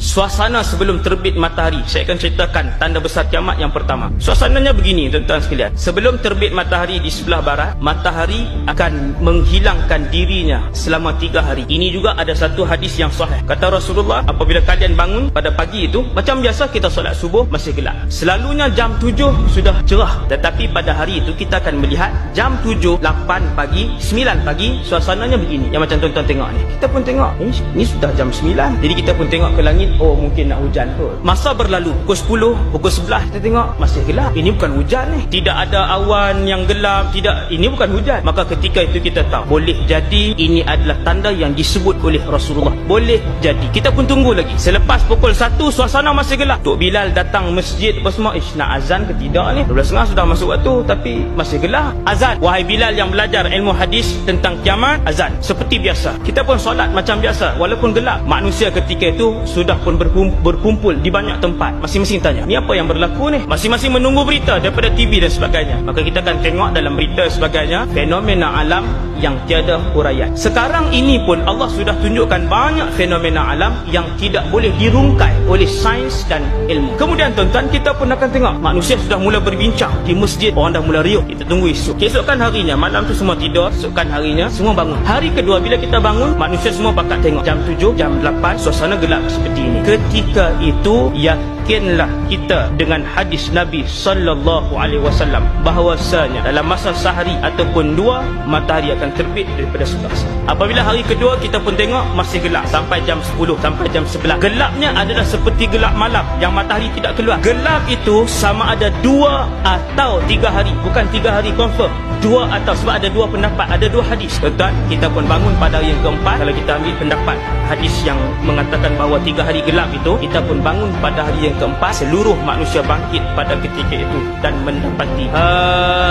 Suasana sebelum terbit matahari, saya akan ceritakan tanda besar kiamat yang pertama. Suasananya begini tuan-tuan sekalian. Sebelum terbit matahari di sebelah barat, matahari akan menghilangkan dirinya selama 3 hari. Ini juga ada satu hadis yang sahih. Kata Rasulullah, apabila kalian bangun pada pagi itu, macam biasa kita solat subuh masih gelap. Selalunya jam 7 sudah cerah. Tetapi pada hari itu kita akan melihat jam 7, 8 pagi, 9 pagi, suasananya begini. Yang macam tuan-tuan tengok ni. Kita pun tengok, ini sudah jam 9. Jadi kita pun tengok ke langit, oh mungkin nak hujan kot. Masa berlalu, pukul 10, pukul 11 kita tengok masih gelap. Ini bukan hujan ni. Tidak ada awan yang gelap, tidak, ini bukan hujan. Maka ketika itu kita tahu, boleh jadi ini adalah tanda yang disebut oleh Rasulullah. Boleh jadi. Kita pun tunggu lagi. Selepas pukul 1 suasana masih gelap. Tok Bilal datang masjid apa semua, nak azan ke tidak ni? 12.30 sudah masuk waktu tapi masih gelap. Azan. Wahai Bilal yang belajar ilmu hadis tentang kiamat, azan. Seperti biasa. Kita pun solat macam biasa walaupun gelap. Manusia ketika itu sudah pun berkumpul di banyak tempat. Masing-masing tanya, ni apa yang berlaku ni? Masing-masing menunggu berita daripada TV dan sebagainya. Maka kita akan tengok dalam berita sebagainya, fenomena alam yang tiada huraian. Sekarang ini pun Allah sudah tunjukkan banyak fenomena alam yang tidak boleh dirungkai oleh sains dan ilmu. Kemudian tuan-tuan, kita pun akan tengok manusia sudah mula berbincang di masjid, orang dah mula riuh. Kita tunggu esok. Keesokan harinya, malam tu semua tidur, esokan harinya semua bangun. Hari kedua bila kita bangun, manusia semua pakat tengok jam 7, jam 8 suasana gelap seperti ini. Ketika itu yakinlah kita dengan hadis Nabi sallallahu alaihi wasallam bahawasanya dalam masa sehari ataupun 2 matahari akan terbit daripada sebelah sana. Apabila hari kedua kita pun tengok masih gelap sampai jam 10, sampai jam 11. Gelapnya adalah seperti gelap malam yang matahari tidak keluar. Gelap itu sama ada 2 atau 3 hari, bukan 3 hari confirm. 2 atau, sebab ada 2 pendapat, ada 2 hadis. Tuan, kita pun bangun pada hari yang keempat. Kalau kita ambil pendapat hadis yang mengatakan bahawa 3 hari gelap itu, kita pun bangun pada hari yang keempat. Seluruh manusia bangkit pada ketika itu dan mendapati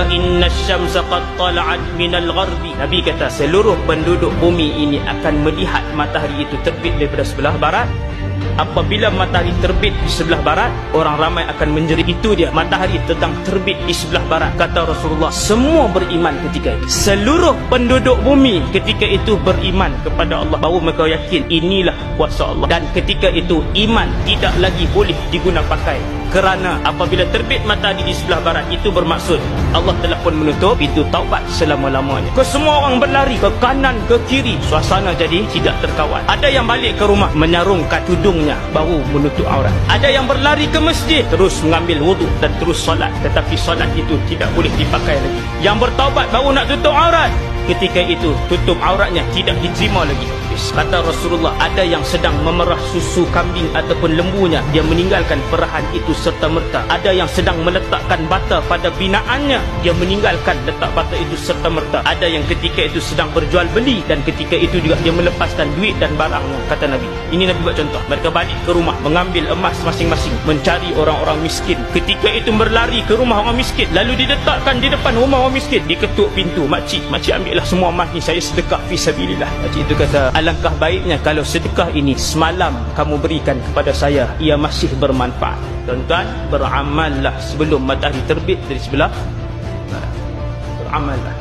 inna syamsa qad tala'at minal gharbi. Nabi kata seluruh penduduk bumi ini akan melihat matahari itu terbit daripada sebelah barat. Apabila matahari terbit di sebelah barat, orang ramai akan menjerit. Itu dia, matahari sedang terbit di sebelah barat. Kata Rasulullah, semua beriman ketika itu. Seluruh penduduk bumi ketika itu beriman kepada Allah, bahawa mereka yakin inilah kuasa Allah. Dan ketika itu iman tidak lagi boleh diguna pakai, kerana apabila terbit matahari di sebelah barat, itu bermaksud Allah telah pun menutup pintu taubat selama-lamanya. Semua orang berlari ke kanan ke kiri, suasana jadi tidak terkawal. Ada yang balik ke rumah menyarungkan tudungnya baru menutup aurat. Ada yang berlari ke masjid terus mengambil wuduk dan terus solat, tetapi solat itu tidak boleh dipakai lagi. Yang bertaubat baru nak tutup aurat, ketika itu tutup auratnya tidak diterima lagi. Kata Rasulullah, ada yang sedang memerah susu kambing ataupun lembunya, dia meninggalkan perahan itu serta merta. Ada yang sedang meletakkan bata pada binaannya, dia meninggalkan letak bata itu serta merta. Ada yang ketika itu sedang berjual beli, dan ketika itu juga dia melepaskan duit dan barangnya. Kata Nabi, ini Nabi buat contoh. Mereka balik ke rumah mengambil emas masing-masing, mencari orang-orang miskin. Ketika itu berlari ke rumah orang miskin, lalu diletakkan di depan rumah orang miskin, diketuk pintu. Makcik ambillah semua emas ni, saya sedekah fisabilillah. Makcik itu kata, alangkah baiknya kalau sedekah ini semalam kamu berikan kepada saya, ia masih bermanfaat. Tuan-tuan, beramallah sebelum matahari terbit dari sebelah barat. Beramallah.